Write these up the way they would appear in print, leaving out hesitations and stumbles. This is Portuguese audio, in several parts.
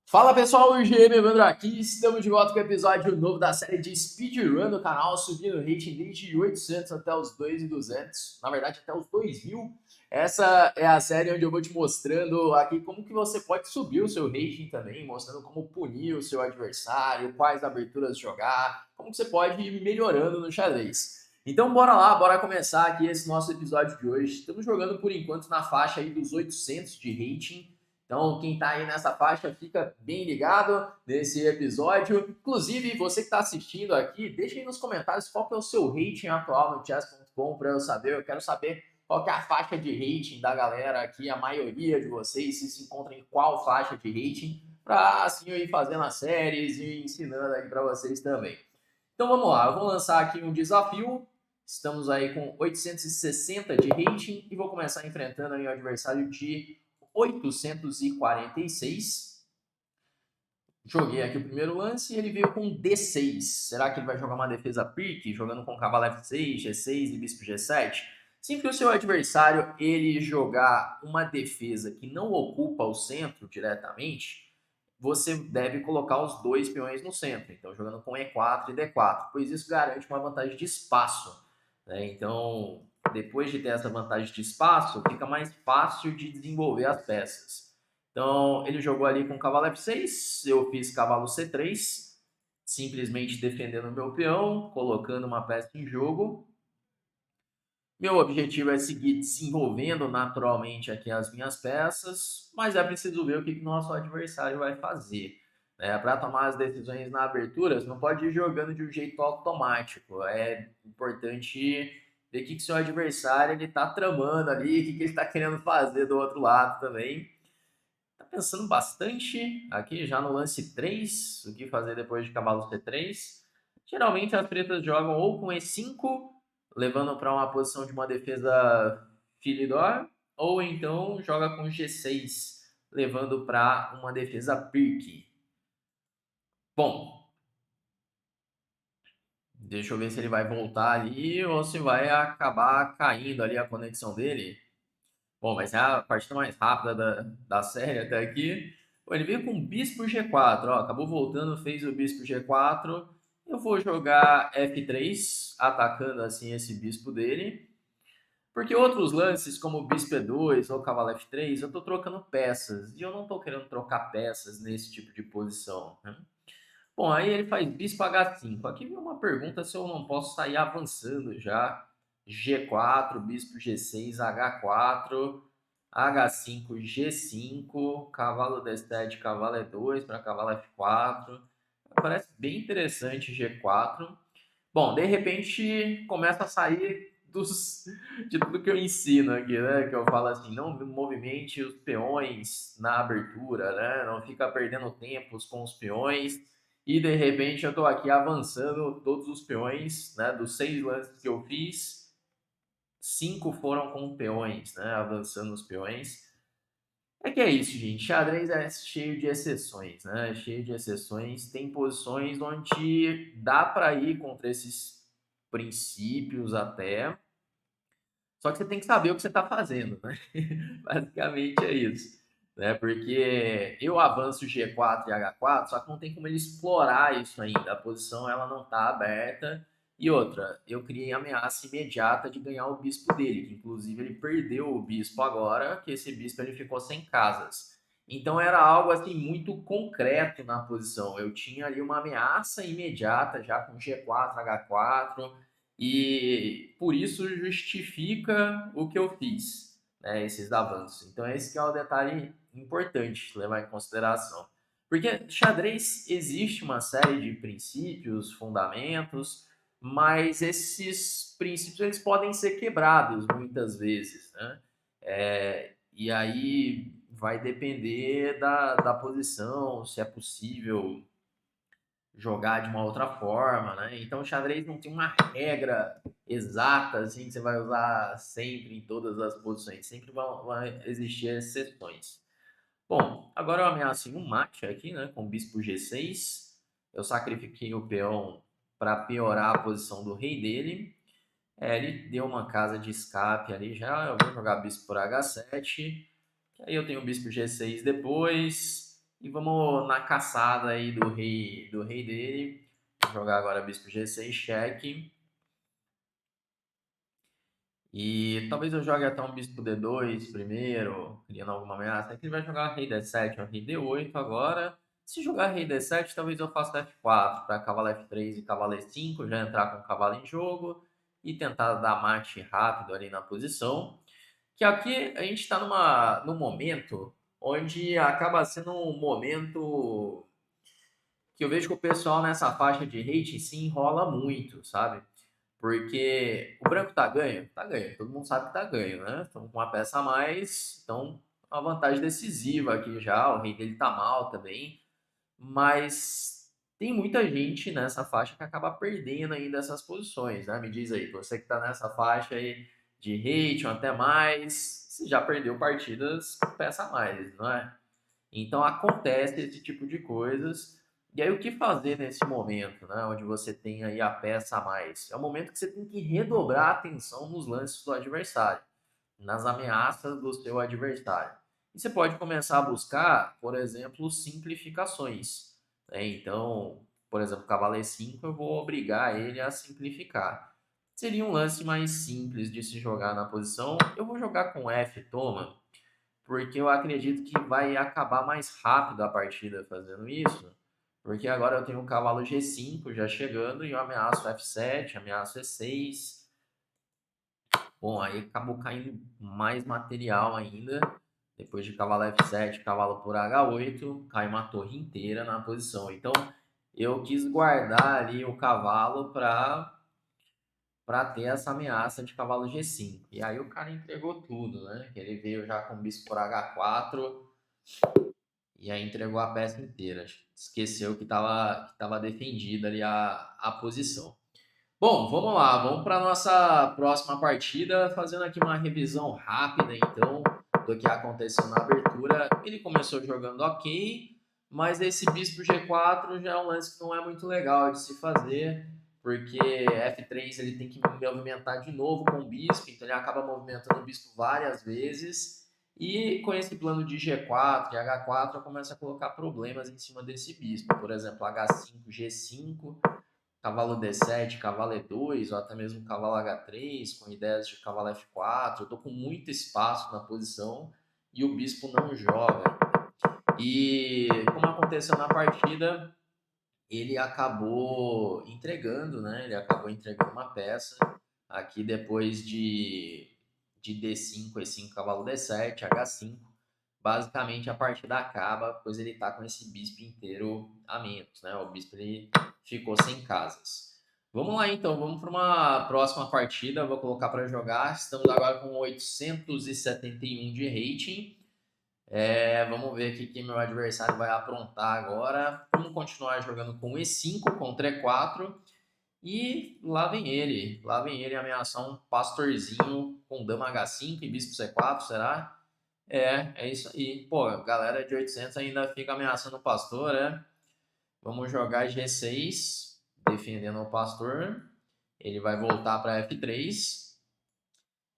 Fala pessoal, o GM Evandro aqui, estamos de volta com o episódio novo da série de Speedrun do canal, subindo o rating desde 800 até os 2.200, na verdade até os 2.000. Essa é a série onde eu vou te mostrando aqui como que você pode subir o seu rating também, mostrando como punir o seu adversário, quais aberturas jogar, como que você pode ir melhorando no xadrez. Então bora lá, bora começar aqui esse nosso episódio de hoje. Estamos jogando por enquanto na faixa aí dos 800 de rating. Então, quem está aí nessa faixa, fica bem ligado nesse episódio. Inclusive, você que está assistindo aqui, deixa aí nos comentários qual que é o seu rating atual no chess.com para eu saber. Eu quero saber qual que é a faixa de rating da galera aqui, a maioria de vocês, se encontra em qual faixa de rating, para assim eu ir fazendo as séries e ensinando aqui para vocês também. Então vamos lá, eu vou lançar aqui um desafio. Estamos aí com 860 de rating e vou começar enfrentando aí o adversário de 846. Joguei aqui o primeiro lance e ele veio com D6. Será que ele vai jogar uma defesa pique, jogando com cavalo F6, G6 e bispo G7? Sempre que o seu adversário ele jogar uma defesa que não ocupa o centro diretamente, você deve colocar os dois peões no centro. Então, jogando com E4 e D4, pois isso garante uma vantagem de espaço, né? Então, depois de ter essa vantagem de espaço, fica mais fácil de desenvolver as peças. Então, ele jogou ali com cavalo F6, eu fiz cavalo C3, simplesmente defendendo o meu peão, colocando uma peça em jogo. Meu objetivo é seguir desenvolvendo naturalmente aqui as minhas peças, mas é preciso ver o que nosso adversário vai fazer. Para tomar as decisões na abertura, você não pode ir jogando de um jeito automático. É importante ver o que seu adversário está tramando ali, o que ele está querendo fazer do outro lado também. Tá pensando bastante aqui já no lance 3, o que fazer depois de cavalo C3. Geralmente as pretas jogam ou com E5, levando para uma posição de uma defesa Philidor, ou então joga com G6, levando para uma defesa Pirque. Bom, deixa eu ver se ele vai voltar ali ou se vai acabar caindo ali a conexão dele. Bom, vai ser a partida mais rápida da série até aqui. Bom, ele veio com bispo G4, ó, acabou voltando, fez o bispo G4. Eu vou jogar F3, atacando assim esse bispo dele. Porque outros lances, como o bispo E2 ou cavalo F3, eu tô trocando peças. E eu não tô querendo trocar peças nesse tipo de posição, né? Bom, aí ele faz bispo H5. Aqui vem uma pergunta se eu não posso sair avançando já. G4, bispo G6, H4, H5, G5, cavalo D7, cavalo E2 para cavalo F4. Parece bem interessante G4. Bom, de repente começa a sair de tudo que eu ensino aqui, né? Que eu falo assim, não movimente os peões na abertura, né? Não fica perdendo tempos com os peões. E de repente eu estou aqui avançando todos os peões, né? Dos 6 lances que eu fiz, 5 foram com peões, né? Avançando os peões. É que é isso, gente. Xadrez é cheio de exceções, né? Cheio de exceções. Tem posições onde dá para ir contra esses princípios até. Só que você tem que saber o que você está fazendo, né? Basicamente é isso. Né? Porque eu avanço G4 e H4, só que não tem como ele explorar isso ainda. A posição ela não está aberta. E outra, eu criei ameaça imediata de ganhar o bispo dele, que inclusive ele perdeu o bispo agora, que esse bispo ele ficou sem casas. Então era algo assim muito concreto na posição. Eu tinha ali uma ameaça imediata já com G4, H4, e por isso justifica o que eu fiz, né, esses avanços. Então esse que é o detalhe importante levar em consideração. Porque xadrez existe uma série de princípios, fundamentos, mas esses princípios eles podem ser quebrados muitas vezes, né? E aí vai depender da posição, se é possível jogar de uma outra forma, né? Então o xadrez não tem uma regra exata assim que você vai usar sempre em todas as posições, sempre vão existir exceções. Bom, agora eu ameaço um mate aqui, né, com bispo G6. Eu sacrifiquei o peão para piorar a posição do rei dele. Ele deu uma casa de escape ali já. Eu vou jogar bispo por H7. Aí eu tenho o bispo G6 depois. E vamos na caçada aí do rei dele. Vou jogar agora bispo G6, cheque. E talvez eu jogue até um bispo D2 primeiro, criando alguma ameaça. Aqui ele vai jogar rei D7 ou rei D8 agora. Se jogar rei D7, talvez eu faça F4 para cavalo F3 e cavalo E5, já entrar com o cavalo em jogo e tentar dar mate rápido ali na posição. Que aqui a gente está num momento onde acaba sendo um momento que eu vejo que o pessoal nessa faixa de hate se enrola muito, sabe? Porque o branco tá ganho? Tá ganho. Todo mundo sabe que tá ganho, né? Estamos com uma peça a mais, então uma vantagem decisiva aqui já. O rei dele tá mal também. Mas tem muita gente nessa faixa que acaba perdendo ainda essas posições, né? Me diz aí, você que tá nessa faixa aí de hate ou até mais, você já perdeu partidas com peça a mais, não é? Então acontece esse tipo de coisas. E aí o que fazer nesse momento, né, onde você tem aí a peça a mais? É o momento que você tem que redobrar a atenção nos lances do adversário, nas ameaças do seu adversário. E você pode começar a buscar, por exemplo, simplificações, né? Então, por exemplo, cavalo E5, eu vou obrigar ele a simplificar. Seria um lance mais simples de se jogar na posição. Eu vou jogar com F, toma, porque eu acredito que vai acabar mais rápido a partida fazendo isso, porque agora eu tenho o cavalo G5 já chegando e eu ameaço F7, ameaço E6. Bom, aí acabou caindo mais material ainda. Depois de cavalo F7, cavalo por H8, cai uma torre inteira na posição. Então eu quis guardar ali o cavalo para ter essa ameaça de cavalo G5. E aí o cara entregou tudo, né? Ele veio já com bispo por H4, e aí entregou a peça inteira. Esqueceu que estava defendida ali a posição. Bom, vamos lá, vamos para a nossa próxima partida, fazendo aqui uma revisão rápida, então, do que aconteceu na abertura. Ele começou jogando ok, mas esse bispo G4 já é um lance que não é muito legal de se fazer, porque F3 ele tem que movimentar de novo com o bispo, então ele acaba movimentando o bispo várias vezes, e com esse plano de G4 e H4 começa a colocar problemas em cima desse bispo, por exemplo, H5, G5, cavalo D7, cavalo E2, ou até mesmo cavalo H3, com ideias de cavalo F4. Eu estou com muito espaço na posição e o bispo não joga. E como aconteceu na partida, ele acabou entregando, né? Ele acabou entregando uma peça. Aqui depois de D5, E5, cavalo D7, H5. Basicamente a partida acaba, pois ele tá com esse bispo inteiro a menos, né? O bispo ele ficou sem casas. Vamos lá então, vamos para uma próxima partida. Vou colocar para jogar. Estamos agora com 871 de rating. Vamos ver aqui que meu adversário vai aprontar agora. Vamos continuar jogando com E5 contra E4. E lá vem ele. Lá vem ele ameaçar um pastorzinho com dama H5 e bispo C4, será? É isso aí. Pô, galera de 800 ainda fica ameaçando o pastor, né? Vamos jogar G6, defendendo o pastor. Ele vai voltar para F3.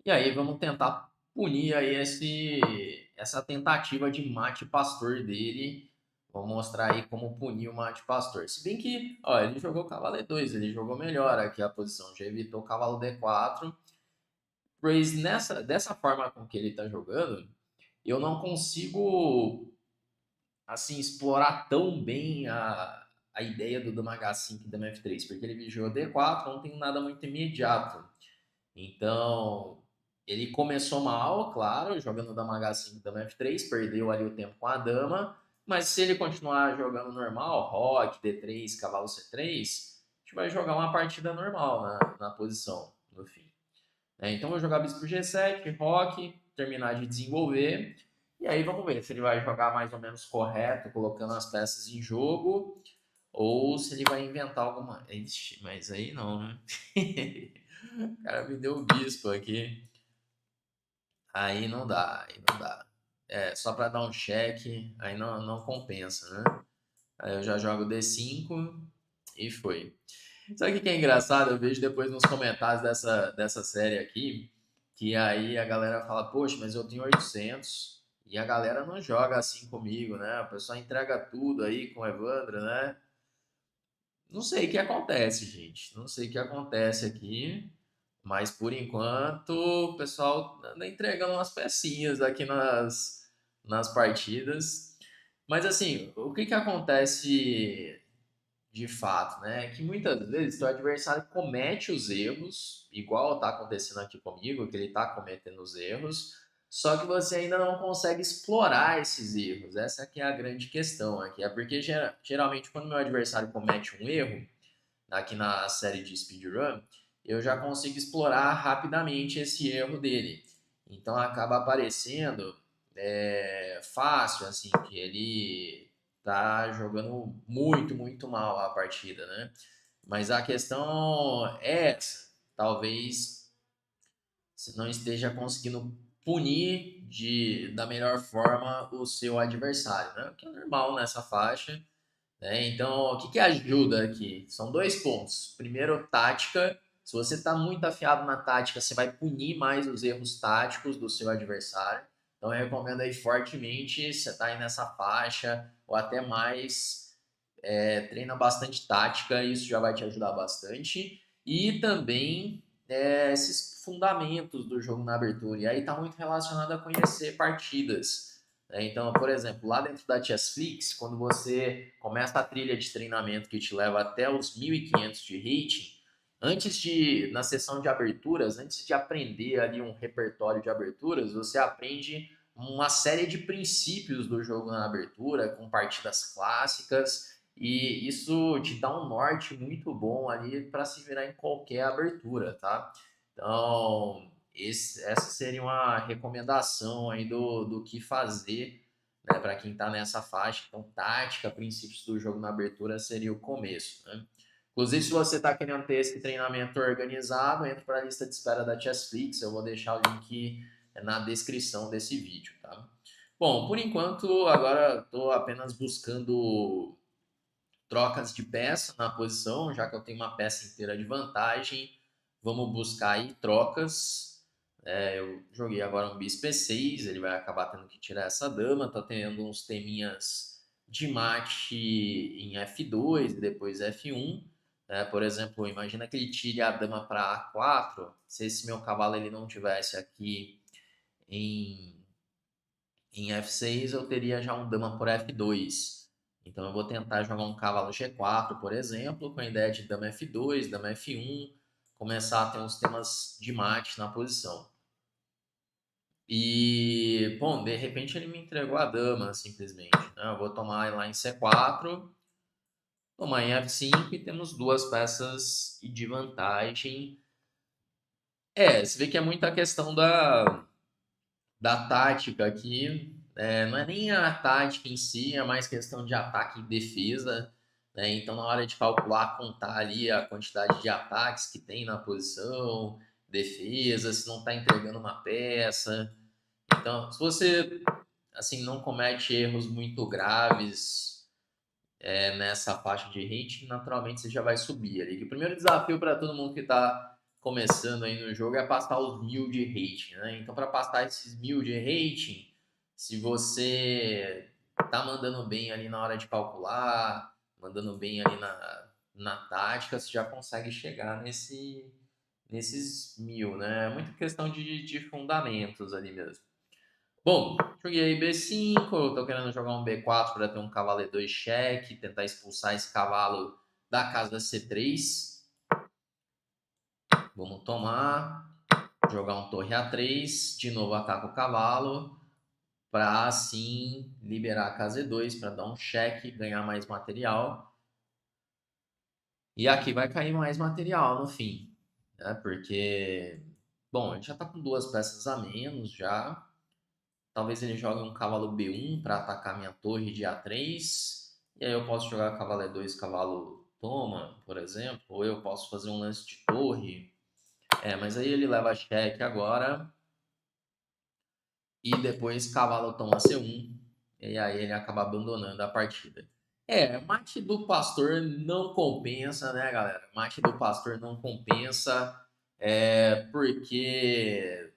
E aí vamos tentar punir aí essa tentativa de mate pastor dele. Vou mostrar aí como punir o mate pastor. Se bem que, ó, ele jogou cavalo E2, ele jogou melhor aqui a posição. Já evitou cavalo D4. Pois dessa forma com que ele tá jogando, eu não consigo assim explorar tão bem a ideia do dama H5 e dama F3, porque ele vigiou D4, não tem nada muito imediato. Então, ele começou mal, claro, jogando dama H5 e dama F3, perdeu ali o tempo com a dama, mas se ele continuar jogando normal, roque, D3, cavalo C3, a gente vai jogar uma partida normal na posição, no fim. Então, eu vou jogar bispo G7, roque, terminar de desenvolver, e aí vamos ver se ele vai jogar mais ou menos correto, colocando as peças em jogo, ou se ele vai inventar alguma. Ixi, mas aí não, né? O cara me deu o bispo aqui. Aí não dá, aí não dá. Só para dar um cheque, aí não compensa, né? Aí eu já jogo D5 e foi. Sabe o que é engraçado? Eu vejo depois nos comentários dessa série aqui, que aí a galera fala, poxa, mas eu tenho 800 E a galera não joga assim comigo, né? O pessoal entrega tudo aí com o Evandro, né? Não sei o que acontece, gente. Não sei o que acontece aqui. Mas por enquanto o pessoal anda entregando umas pecinhas aqui nas partidas. Mas assim, o que que acontece de fato, né? É que muitas vezes o adversário comete os erros, igual está acontecendo aqui comigo, que ele está cometendo os erros, só que você ainda não consegue explorar esses erros. Essa que é a grande questão aqui. É porque geralmente quando meu adversário comete um erro, aqui na série de speedrun, eu já consigo explorar rapidamente esse erro dele. Então acaba aparecendo fácil, assim, que ele tá jogando muito, muito mal a partida, né? Mas a questão é essa. Talvez você não esteja conseguindo punir da melhor forma o seu adversário, né? O que é normal nessa faixa, né? Então, o que que ajuda aqui? São dois pontos. Primeiro, tática. Se você está muito afiado na tática, você vai punir mais os erros táticos do seu adversário. Então, eu recomendo aí fortemente, você está aí nessa faixa, ou até mais, treina bastante tática, isso já vai te ajudar bastante. E também esses fundamentos do jogo na abertura. E aí está muito relacionado a conhecer partidas, né? Então, por exemplo, lá dentro da Chessflix, quando você começa a trilha de treinamento que te leva até os 1.500 de rating, na sessão de aberturas, antes de aprender ali um repertório de aberturas, você aprende uma série de princípios do jogo na abertura, com partidas clássicas, e isso te dá um norte muito bom ali para se virar em qualquer abertura, tá? Então, essa seria uma recomendação aí do que fazer, né, para quem está nessa faixa. Então, tática, princípios do jogo na abertura seria o começo, né? Inclusive, se você está querendo ter esse treinamento organizado, entre para a lista de espera da Chessflix. Eu vou deixar o link na descrição desse vídeo, tá? Bom, por enquanto, agora estou apenas buscando trocas de peça na posição, já que eu tenho uma peça inteira de vantagem. Vamos buscar aí trocas. Eu joguei agora um bispo E6, ele vai acabar tendo que tirar essa dama. Tá tendo uns teminhas de mate em F2 e depois F1. Por exemplo, imagina que ele tire a dama para A4. Se esse meu cavalo ele não tivesse aqui em em F6 eu teria já um dama por F2. Então eu vou tentar jogar um cavalo G4, por exemplo, com a ideia de dama F2, dama F1, começar a ter uns temas de mate na posição. E, bom, de repente ele me entregou a dama, simplesmente, né? Eu vou tomar lá em C4, tomar em F5 e temos duas peças de vantagem. Você vê que é muita questão da tática aqui. Não é nem a tática em si, é mais questão de ataque e defesa, né? Então, na hora de calcular, contar ali a quantidade de ataques que tem na posição, defesa, se não está entregando uma peça. Então, se você assim não comete erros muito graves nessa faixa de rating, naturalmente você já vai subir ali. O primeiro desafio para todo mundo que está começando aí no jogo é passar os 1.000 de rating, né? Então, para passar esses 1.000 de rating, se você tá mandando bem ali na hora de calcular, mandando bem ali na tática, você já consegue chegar nesses 1.000, né? É muita questão de fundamentos ali mesmo. Bom, joguei aí B5, tô querendo jogar um B4 para ter um cavalo E2 cheque, tentar expulsar esse cavalo da casa C3. Vamos tomar, jogar um torre A3, de novo ataca o cavalo, para assim liberar a casa E2, para dar um cheque, ganhar mais material. E aqui vai cair mais material no fim, né? Porque, bom, a gente já tá com duas peças a menos já. Talvez ele jogue um cavalo B1 para atacar minha torre de A3. E aí eu posso jogar cavalo E2, cavalo toma, por exemplo. Ou eu posso fazer um lance de torre. Mas aí ele leva cheque agora. E depois cavalo toma C1. E aí ele acaba abandonando a partida. Mate do pastor não compensa, né, galera? Mate do pastor não compensa. Porque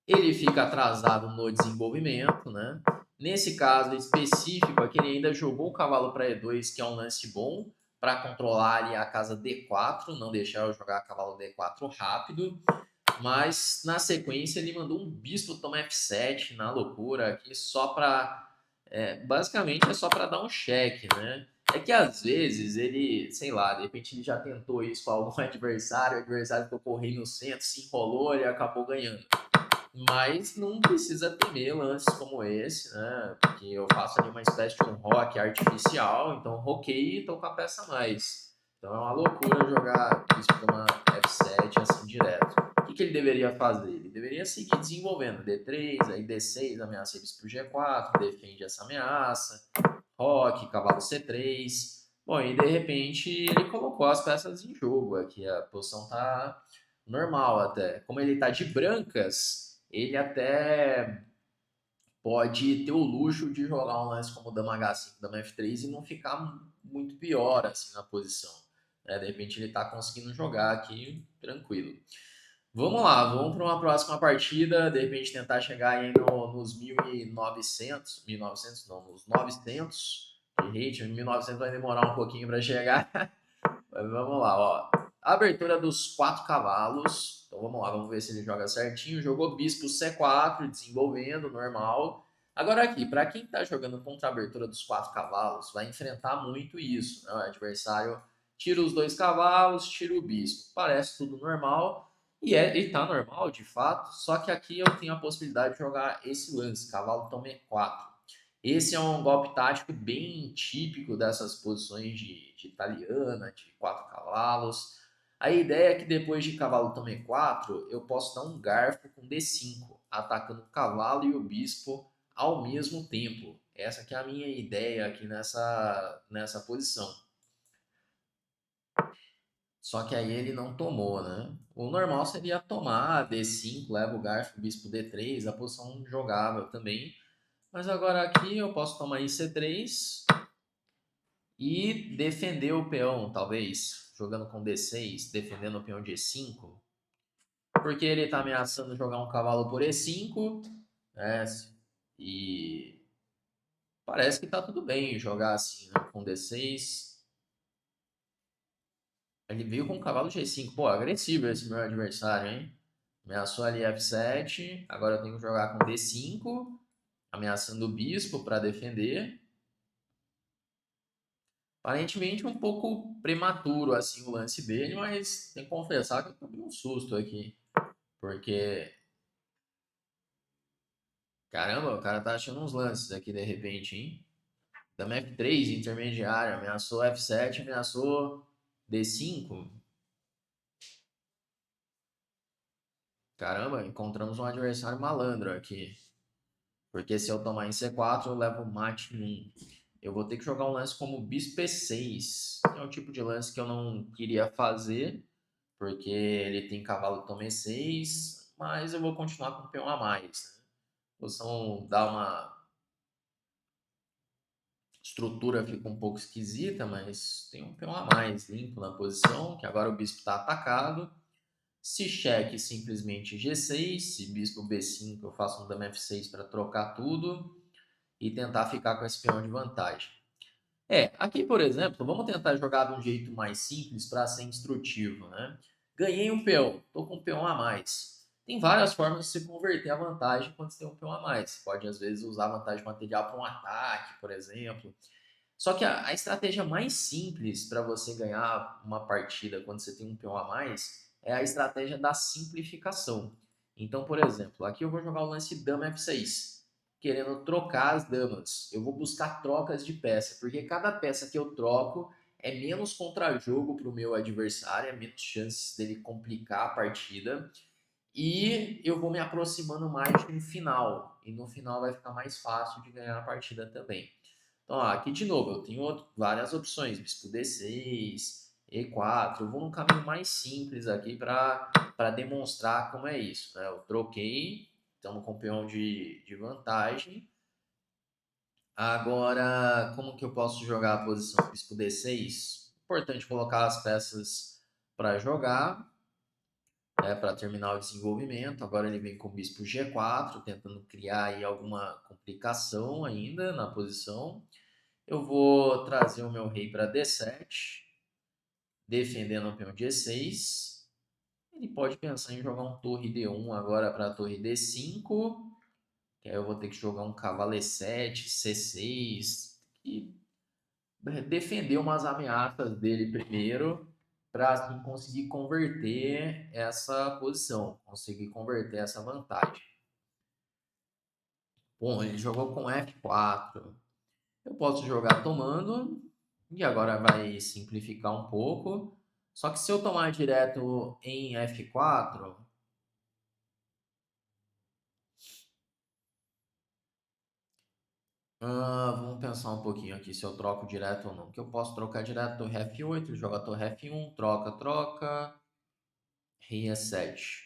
ele fica atrasado no desenvolvimento, né? Nesse caso específico aqui, ele ainda jogou o cavalo para E2, que é um lance bom, para controlar ali a casa D4, não deixar eu jogar cavalo D4 rápido. Mas na sequência ele mandou um bispo tomar F7 na loucura aqui, só para. Basicamente é só para dar um cheque, né? É que às vezes ele, sei lá, de repente ele já tentou isso com algum adversário, o adversário ficou correndo no centro, se enrolou e acabou ganhando. Mas não precisa temer lances como esse, né? Porque eu faço ali uma espécie de um rock artificial, então roquei e tô com a peça a mais. Então é uma loucura jogar bispo uma F7 assim direto. O que ele deveria fazer? Ele deveria seguir desenvolvendo D3, aí D6, ameaça bispo G4, defende essa ameaça, roque, cavalo C3. Bom, e de repente ele colocou as peças em jogo aqui, a posição tá normal até. Como ele tá de brancas, ele até pode ter o luxo de jogar um lance como dama H5, dama F3 e não ficar muito pior assim na posição. De repente ele tá conseguindo jogar aqui tranquilo. Vamos lá, vamos para uma próxima partida, de repente tentar chegar aí nos 1900, 1900 não, nos 900 de rate, 1900 vai demorar um pouquinho para chegar, mas vamos lá, ó. Abertura dos 4 cavalos, então vamos lá, vamos ver se ele joga certinho, jogou bispo C4, desenvolvendo, normal. Agora aqui, para quem está jogando contra a abertura dos 4 cavalos, vai enfrentar muito isso, né? O adversário tira os 2 cavalos, tira o bispo, parece tudo normal, e tá normal, de fato, só que aqui eu tenho a possibilidade de jogar esse lance, cavalo toma E4. Esse é um golpe tático bem típico dessas posições de italiana, de 4 cavalos. A ideia é que depois de cavalo toma E4, eu posso dar um garfo com D5, atacando o cavalo e o bispo ao mesmo tempo. Essa que é a minha ideia aqui nessa posição. Só que aí ele não tomou, né? O normal seria tomar D5, leva o garfo, bispo D3, a posição jogável também. Mas agora aqui eu posso tomar em C3 e defender o peão, talvez, jogando com D6, defendendo o peão de E5. Porque ele está ameaçando jogar um cavalo por E5, né? E parece que tá tudo bem jogar assim, né? Com D6. Ele veio com o cavalo G5. Pô, agressivo esse meu adversário, hein? Ameaçou ali F7. Agora eu tenho que jogar com D5. Ameaçando o bispo para defender. Aparentemente um pouco prematuro assim o lance dele, mas tem que confessar que eu tomei um susto aqui. Porque, caramba, o cara tá achando uns lances aqui de repente, hein? Dama F3, intermediário, ameaçou F7, ameaçou D5. Caramba, encontramos um adversário malandro aqui. Porque se eu tomar em C4, eu levo mate em 1. Eu vou ter que jogar um lance como bispo E6. Que é um tipo de lance que eu não queria fazer, porque ele tem cavalo toma E6, mas eu vou continuar com o peão a mais. Né? A posição dá uma estrutura, fica um pouco esquisita, mas tem um peão a mais limpo na posição, que agora o bispo está atacado. Se cheque, simplesmente G6. Se bispo B5, eu faço um dama F6 para trocar tudo e tentar ficar com esse peão de vantagem. Aqui, por exemplo, vamos tentar jogar de um jeito mais simples para ser instrutivo, né? Ganhei um peão, estou com um peão a mais. Tem várias formas de se converter a vantagem quando você tem um peão a mais. Você pode, às vezes, usar a vantagem material para um ataque, por exemplo. Só que a estratégia mais simples para você ganhar uma partida quando você tem um peão a mais é a estratégia da simplificação. Então, por exemplo, aqui eu vou jogar o lance dama F6, querendo trocar as damas. Eu vou buscar trocas de peça, porque cada peça que eu troco é menos contra-jogo para o meu adversário, é menos chances dele complicar a partida. E eu vou me aproximando mais de um final. E no final vai ficar mais fácil de ganhar a partida também. Então, aqui de novo, eu tenho várias opções, bispo D6, E4, eu vou num caminho mais simples aqui para demonstrar como é isso. Né? Eu troquei, estamos com peão de vantagem. Agora, como que eu posso jogar a posição bispo D6? Importante colocar as peças para jogar. né, para terminar o desenvolvimento. Agora ele vem com o bispo G4, tentando criar aí alguma complicação ainda na posição. Eu vou trazer o meu rei para D7, defendendo o peão de E6. Ele pode pensar em jogar um torre D1 agora para a torre D5, que aí eu vou ter que jogar um cavalo E7, C6, e defender umas ameaças dele primeiro, para assim conseguir converter essa posição, conseguir converter essa vantagem. Bom, ele jogou com F4. Eu posso jogar tomando, e agora vai simplificar um pouco. Só que se eu tomar direto em F4, vamos pensar um pouquinho aqui se eu troco direto ou não. Que eu posso trocar direto torre F8, joga torre F1, troca, troca, rei E7.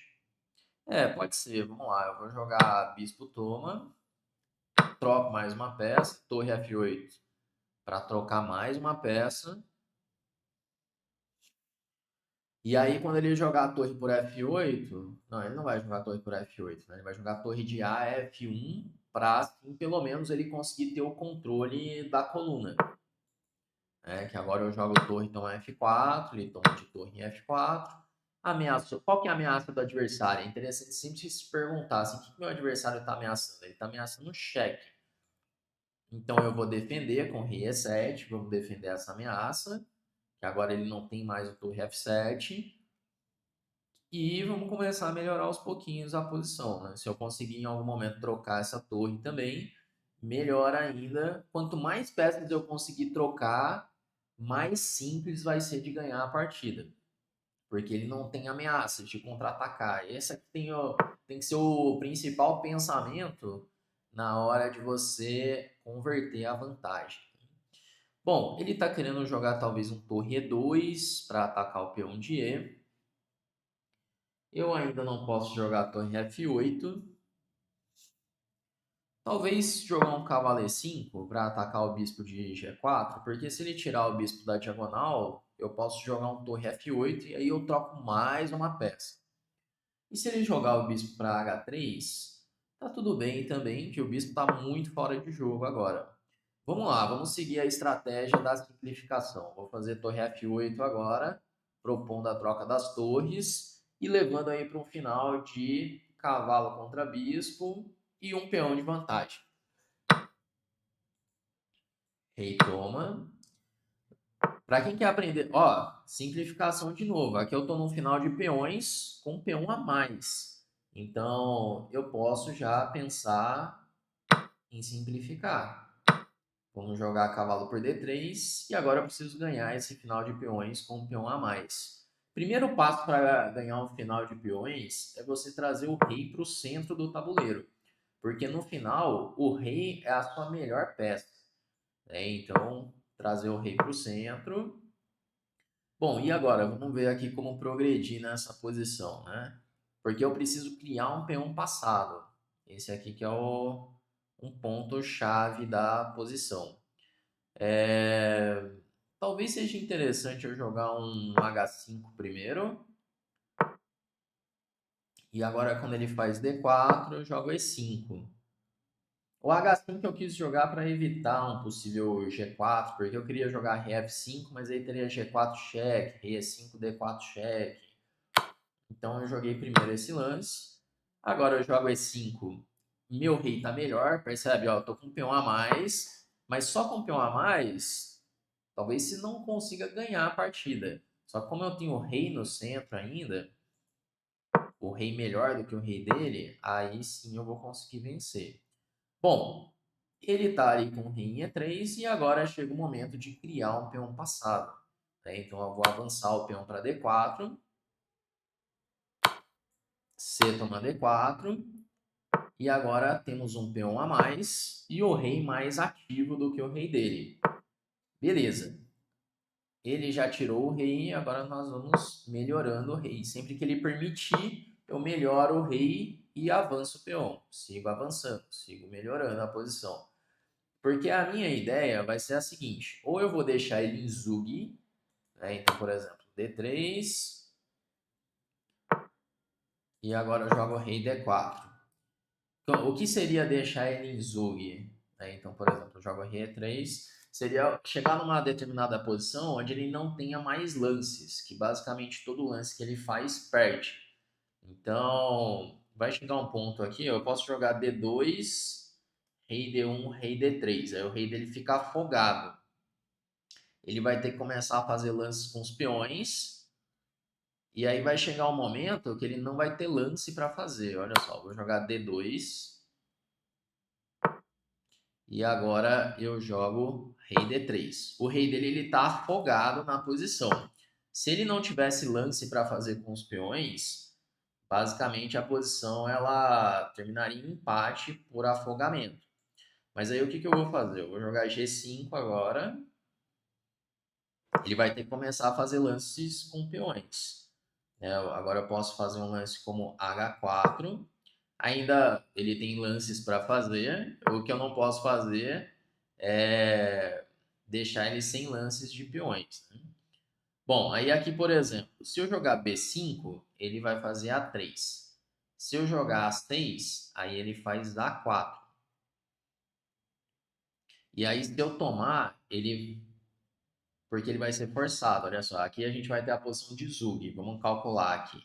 Pode ser, vamos lá. Eu vou jogar bispo toma, troco mais uma peça, torre F8 para trocar mais uma peça. E aí, quando ele jogar a torre por F8, não, ele não vai jogar a torre por F8, né? Ele vai jogar a torre de A F1 para, assim, pelo menos ele conseguir ter o controle da coluna. Que agora eu jogo torre, então F4, ele toma de torre em F4. Ameaça. Qual que é a ameaça do adversário? É interessante sempre se perguntar assim, o que meu adversário está ameaçando? Ele está ameaçando cheque. Então eu vou defender com rei E7, vamos defender essa ameaça, que agora ele não tem mais o torre F7. E vamos começar a melhorar aos pouquinhos a posição, né? Se eu conseguir em algum momento trocar essa torre também, melhor ainda. Quanto mais peças eu conseguir trocar, mais simples vai ser de ganhar a partida. Porque ele não tem ameaças de contra-atacar. Esse aqui tem que ser o principal pensamento na hora de você converter a vantagem. Bom, ele está querendo jogar talvez um torre E2 para atacar o peão de E. Eu ainda não posso jogar a torre F8. Talvez jogar um cavalo E5 para atacar o bispo de G4, porque se ele tirar o bispo da diagonal, eu posso jogar um torre F8 e aí eu troco mais uma peça. E se ele jogar o bispo para H3, tá tudo bem também, que o bispo está muito fora de jogo agora. Vamos lá, vamos seguir a estratégia da simplificação. Vou fazer torre F8 agora, propondo a troca das torres e levando aí para um final de cavalo contra bispo e um peão de vantagem. Rei toma. Para quem quer aprender, ó, simplificação de novo. Aqui eu estou no final de peões com um peão a mais. Então eu posso já pensar em simplificar. Vamos jogar cavalo por D3 e agora eu preciso ganhar esse final de peões com um peão a mais. Primeiro passo para ganhar um final de peões é você trazer o rei para o centro do tabuleiro, porque no final o rei é a sua melhor peça. Então, trazer o rei para o centro. Bom, e agora? Vamos ver aqui como progredir nessa posição, né? Porque eu preciso criar um peão passado. Esse aqui que é um ponto-chave da posição. Talvez seja interessante eu jogar um H5 primeiro. E agora, quando ele faz D4, eu jogo E5. O H5 eu quis jogar para evitar um possível G4, porque eu queria jogar Rei F5, mas aí teria G4 cheque, Rei E5, D4 cheque. Então eu joguei primeiro esse lance. Agora eu jogo E5. Meu rei está melhor, percebe? Ó, eu tô com um peão a mais, mas só com um peão a mais, talvez se não consiga ganhar a partida. Só que como eu tenho o rei no centro ainda, o rei melhor do que o rei dele, aí sim eu vou conseguir vencer. Bom, ele está ali com o rei em E3 e agora chega o momento de criar um peão passado. Então eu vou avançar o peão para D4, C toma D4, e agora temos um peão a mais e o rei mais ativo do que o rei dele. Beleza. Ele já tirou o rei, agora nós vamos melhorando o rei. Sempre que ele permitir, eu melhoro o rei e avanço o peão. Sigo avançando, sigo melhorando a posição. Porque a minha ideia vai ser a seguinte: ou eu vou deixar ele em Zug, né? Então, por exemplo, D3, E agora eu jogo rei D4. Então, o que seria deixar ele em zug? Então, por exemplo, eu jogo rei E3, seria chegar numa determinada posição onde ele não tenha mais lances, que basicamente todo lance que ele faz perde. Então, vai chegar um ponto aqui, eu posso jogar D2, rei D1, rei D3. Aí o rei dele fica afogado. Ele vai ter que começar a fazer lances com os peões. E aí vai chegar um momento que ele não vai ter lance para fazer. Olha só, vou jogar D2. E agora eu jogo rei D3. O rei dele ele tá afogado na posição. Se ele não tivesse lance para fazer com os peões, basicamente a posição ela terminaria em empate por afogamento. Mas aí o que eu vou fazer? Eu vou jogar G5 agora. Ele vai ter que começar a fazer lances com peões. Agora eu posso fazer um lance como H4. Ainda ele tem lances para fazer. O que eu não posso fazer é deixar ele sem lances de peões, né? Bom, aí aqui, por exemplo, se eu jogar B5, ele vai fazer A3. Se eu jogar A6, aí ele faz A4. E aí, se eu tomar, ele. Porque ele vai ser forçado, olha só. Aqui a gente vai ter a posição de Zug. Vamos calcular aqui.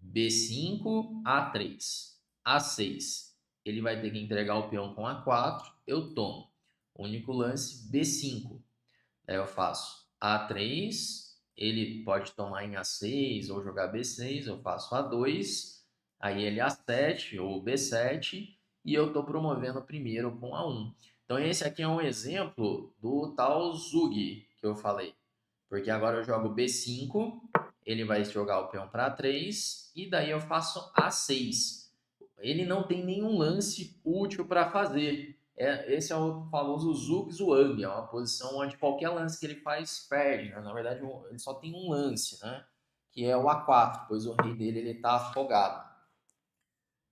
B5, A3. A6. Ele vai ter que entregar o peão com A4. Eu tomo. Único lance, B5. Aí eu faço A3. Ele pode tomar em A6 ou jogar B6. Eu faço A2. Aí ele A7 ou B7. E eu estou promovendo primeiro com A1. Então esse aqui é um exemplo do tal Zug que eu falei. Porque agora eu jogo B5, ele vai jogar o peão para A3 e daí eu faço A6. Ele não tem nenhum lance útil para fazer. Esse é o famoso zug-zwang, é uma posição onde qualquer lance que ele faz perde, né? Na verdade, ele só tem um lance, né? Que é o A4, pois o rei dele está afogado.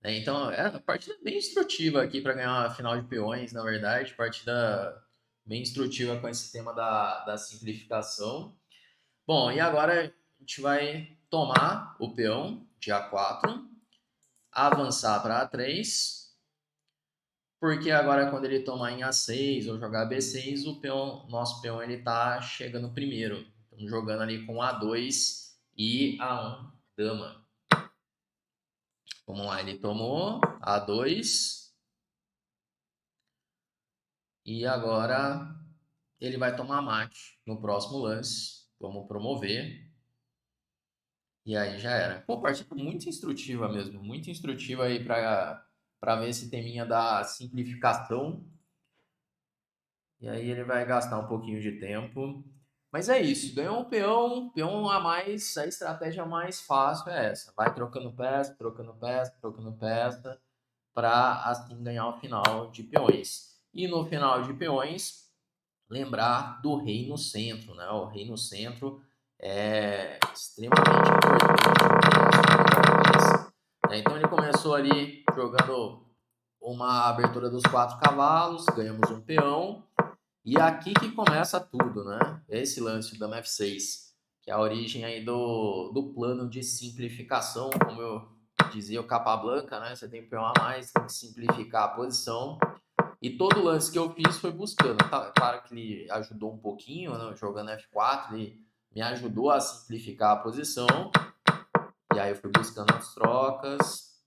Então, é uma partida bem instrutiva aqui para ganhar uma final de peões, na verdade. Partida bem instrutiva com esse tema da simplificação. Bom, e agora a gente vai tomar o peão de A4, avançar para A3, porque agora quando ele tomar em A6 ou jogar B6, o peão, nosso peão ele tá chegando primeiro. Estamos jogando ali com A2 e A1 dama. Vamos lá, ele tomou A2 e agora ele vai tomar mate no próximo lance. Vamos promover. E aí já era. Pô, partida muito instrutiva mesmo, muito instrutiva aí para ver esse teminha da simplificação. E aí ele vai gastar um pouquinho de tempo. Mas é isso, ganhou um peão a mais, a estratégia mais fácil é essa. Vai trocando peça, para assim ganhar o final de peões. E no final de peões, lembrar do rei no centro, né? O rei no centro é extremamente importante. Então ele começou ali jogando uma abertura dos 4 cavalos, ganhamos um peão. E aqui que começa tudo, né? Esse lance do dama F6, que é a origem aí do plano de simplificação, como eu dizia o Capablanca, né? Você tem um peão a mais, tem que simplificar a posição. E todo lance que eu fiz foi buscando. Tá, claro que ele ajudou um pouquinho, né? Jogando F4, ele me ajudou a simplificar a posição. E aí eu fui buscando as trocas.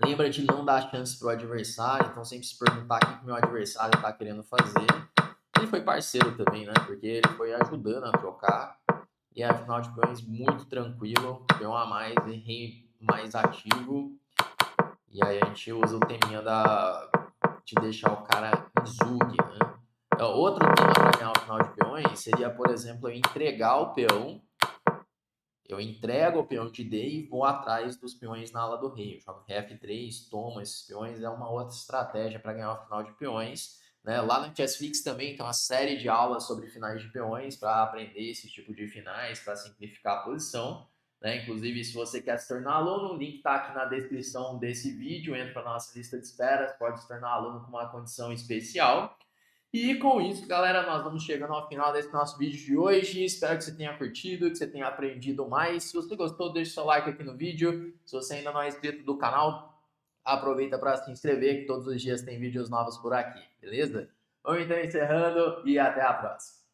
Lembra de não dar chance para o adversário, então sempre se perguntar o que o meu adversário está querendo fazer. Ele foi parceiro também, né? Porque ele foi ajudando a trocar. E a final de peões muito tranquilo, peão a mais, rei mais ativo. E aí a gente usa o teminha de deixar o cara em zug, né? Outro tema para ganhar o final de peões seria, por exemplo, eu entregar o peão. Eu entrego o peão de D e vou atrás dos peões na ala do rei. Eu jogo F3, tomo esses peões, é uma outra estratégia para ganhar o final de peões. Né? Lá no Chessflix também tem uma série de aulas sobre finais de peões para aprender esse tipo de finais, para simplificar a posição. Né? Inclusive, se você quer se tornar aluno, o link está aqui na descrição desse vídeo. Entra na nossa lista de espera, pode se tornar aluno com uma condição especial. E com isso, galera, nós vamos chegando ao final desse nosso vídeo de hoje. Espero que você tenha curtido, que você tenha aprendido mais. Se você gostou, deixa o seu like aqui no vídeo. Se você ainda não é inscrito do canal, aproveita para se inscrever, que todos os dias tem vídeos novos por aqui, beleza? Vamos então encerrando e até a próxima.